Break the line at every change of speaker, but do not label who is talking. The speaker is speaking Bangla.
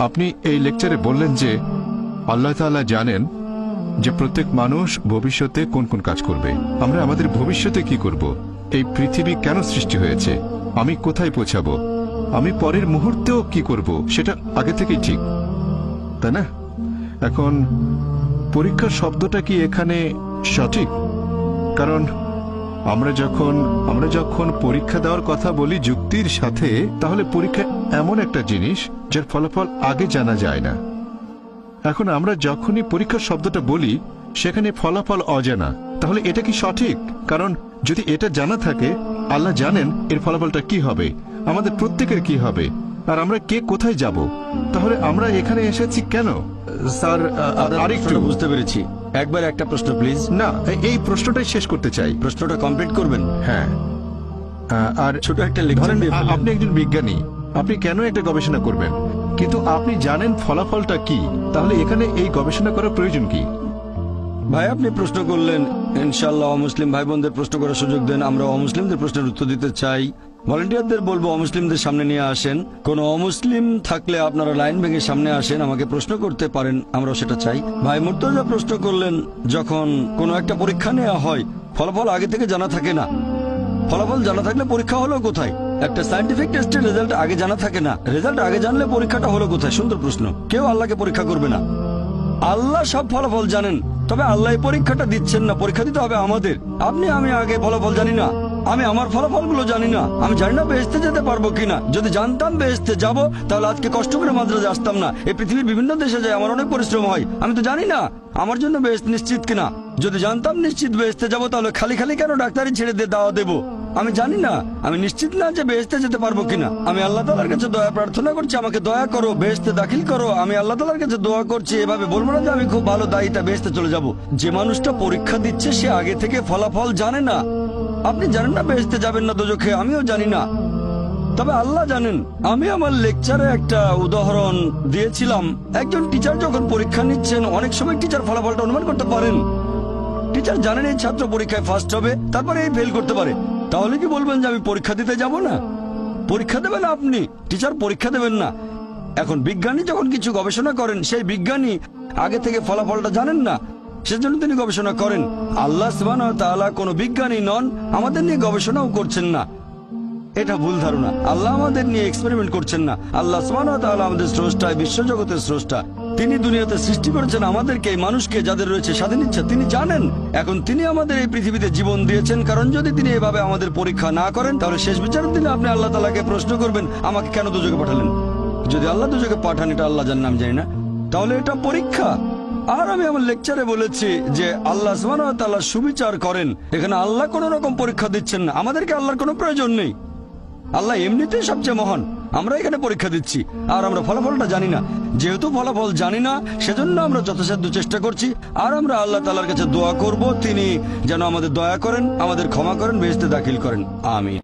আপনি এই লেকচারে বললেন যে আল্লাহ তাআলা জানেন যে প্রত্যেক মানুষ ভবিষ্যতে কোন কোন কাজ করবে। আমরা আমাদের ভবিষ্যতে কি করব, এই পৃথিবী কেন সৃষ্টি হয়েছে, আমি কোথায় পৌঁছাবো, আমি পরের মুহূর্তেও কি করব, সেটা আগে থেকেই ঠিক, তাই না? এখন পরীক্ষা শব্দটা কি এখানে সঠিক? কারণ আমরা যখন পরীক্ষা দেওয়ার কথা বলি যুক্তির সাথে, তাহলে পরীক্ষা এমন একটা জিনিস যার ফলাফল আগে জানা যায় না। এখন আমরা যখনই পরীক্ষা শব্দটা বলি সেখানে ফলাফল অজানা, তাহলে এটা কি সঠিক? কারণ যদি এটা জানা থাকে, আল্লাহ জানেন এর ফলাফলটা কি হবে, আমাদের প্রত্যেকের কি হবে, আর আমরা কে কোথায় যাব, তাহলে আমরা এখানে এসেছি কেন? স্যার, আরেকটু
বুঝতে পেরেছি। একবার একটা প্রশ্ন প্লিজ।
না, এই প্রশ্নটাই শেষ করতে চাই।
প্রশ্নটা কমপ্লিট করবেন?
হ্যাঁ। আর
ছোট একটা লেকচার দিয়ে ফেললেন।
আপনি একজন বিজ্ঞানী, আপনি কেন একটা গবেষণা করবেন কিন্তু আপনি জানেন ফলাফলটা কি, তাহলে এখানে এই গবেষণা করার প্রয়োজন কি?
ভাই, আপনি প্রশ্ন করলেন, ইনশাআল্লাহ অমুসলিম ভাই বোনদের প্রশ্ন করার সুযোগ দেন। আমরা অমুসলিমদের প্রশ্নের উত্তর দিতে চাই। ভলান্টিয়ারদের বলবো অমুসলিমদের সামনে নিয়ে আসেন। কোন অমুসলিম থাকলে আপনারা লাইন ভেঙে সামনে আসেন, আমাকে প্রশ্ন করতে পারেন, আমরাও সেটা চাই। ভাই মুর্তজা প্রশ্ন করলেন, যখন কোনো একটা পরীক্ষা নেওয়া হয় ফলাফল আগে থেকে জানা থাকে না, ফলাফল জানা থাকলে পরীক্ষা হলো কোথায়? একটা সায়েন্টিফিক টেস্টের রেজাল্ট আগে জানা থাকে না, রেজাল্ট আগে জানলে পরীক্ষাটা হলো কোথায়? সুন্দর প্রশ্ন। কেউ আল্লাহকে পরীক্ষা করবে না, আল্লাহ সব ফলাফল জানেন, তবে আল্লাহ এই পরীক্ষাটা দিচ্ছেন না, পরীক্ষা দিতে হবে আমাদের। আমি আগে ফলাফল জানি না, আমি আমার ফলাফলগুলো জানি না, আমি জানি না বেহেশতে যেতে পারবো কিনা। যদি জানতাম বেহেশতে যাব, তাহলে আজকে কষ্ট করে মাদ্রাসে আসতাম না। এই পৃথিবীর বিভিন্ন দেশে যায়, আমার অনেক পরিশ্রম হয়, আমি তো জানি না আমার জন্য বেহেশত নিশ্চিত কিনা। যদি জানতাম নিশ্চিত বেহেশতে যাব, তাহলে খালি খালি কেন ডাক্তারি ছেড়ে দিয়ে দাওয়া দেবো? আমি জানি না, আমি নিশ্চিত না যে বেহেশতে যেতে পারবো কিনা। আমি আল্লাহ তাআলার কাছে দয়া প্রার্থনা করছি, আমাকে দয়া করো, বেহেশতে দাখিল করো। আমি আল্লাহ তাআলার কাছে দোয়া করছি। এভাবে বলবো না যে আমি খুব ভালো দায়িতা বেহেশতে চলে যাব। যে মানুষটা পরীক্ষা দিচ্ছে সে আগে থেকে ফলাফল জানে না। আপনি জানেন না বেহেশতে যাবেন না দোজখে, আমিও জানি না, তবে আল্লাহ জানেন। আমি আমার লেকচারে একটা উদাহরণ দিয়েছিলাম। একজন টিচার যখন পরীক্ষা নিচ্ছেন, অনেক সময় টিচার ফলাফলটা অনুমান করতে পারেন। টিচার জানেন এই ছাত্র পরীক্ষায় ফার্স্ট হবে, তারপরে এই ফেল করতে পারে। তাহলে কি বলবেন যে আমি পরীক্ষা দিতে যাব না? পরীক্ষা দেবেন আপনি, টিচার পরীক্ষা দেবেন না। এখন বিজ্ঞানী যখন কিছু গবেষণা করেন, সেই বিজ্ঞানী আগে থেকে ফলাফলটা জানেন না, সেজন্য তিনি গবেষণা করেন। আল্লাহ সুবহানাহু ওয়া তাআলা কোনো বিজ্ঞানী নন, আমাদের নিয়ে গবেষণাও করছেন না। এটা ভুল ধারণা। আল্লাহ আমাদের নিয়ে এক্সপেরিমেন্ট করছেন না। আল্লাহ সুবহানাহু ওয়া তাআলা আমাদের স্রষ্টা, বিশ্বজগতের স্রষ্টা। তিনি দুনিয়াতে সৃষ্টি করেছেন আমাদেরকে, এই মানুষকে, যাদের রয়েছে স্বাধীন ইচ্ছা, তিনি জানেন। এখন তিনি আমাদের এই পৃথিবীতে জীবন দিয়েছেন, কারণ যদি তিনি এভাবে আমাদের পরীক্ষা না করেন, তাহলে শেষ বিচারের দিনে আপনি আল্লাহ তাআলাকে প্রশ্ন করবেন, আমাকে কেন দোজখে পাঠালেন? যদি আল্লাহ দোজখে পাঠান, এটা আল্লাহ জানেন, আমি জানি না, তাহলে এটা পরীক্ষা। আর আমি আমার লেকচারে বলেছি যে আল্লাহ সুবহানাহু ওয়া তাআলা সুবিচার করেন। এখানে আল্লাহ কোন রকম পরীক্ষা দিচ্ছেন না, আমাদেরকে আল্লাহর কোনো প্রয়োজন নেই। আল্লাহ এমনিতেই সবচেয়ে মহান, আমরা এখানে পরীক্ষা দিচ্ছি আর আমরা ফলাফলটা জানি না। যেহেতু ফলাফল জানি না, সেজন্য আমরা যথাসাধ্য চেষ্টা করছি। আর আমরা আল্লাহ তাআলার কাছে দোয়া করব, তিনি যেন আমাদের দয়া করেন, আমাদের ক্ষমা করেন, বেহেশতে দাখিল করেন। আমিন।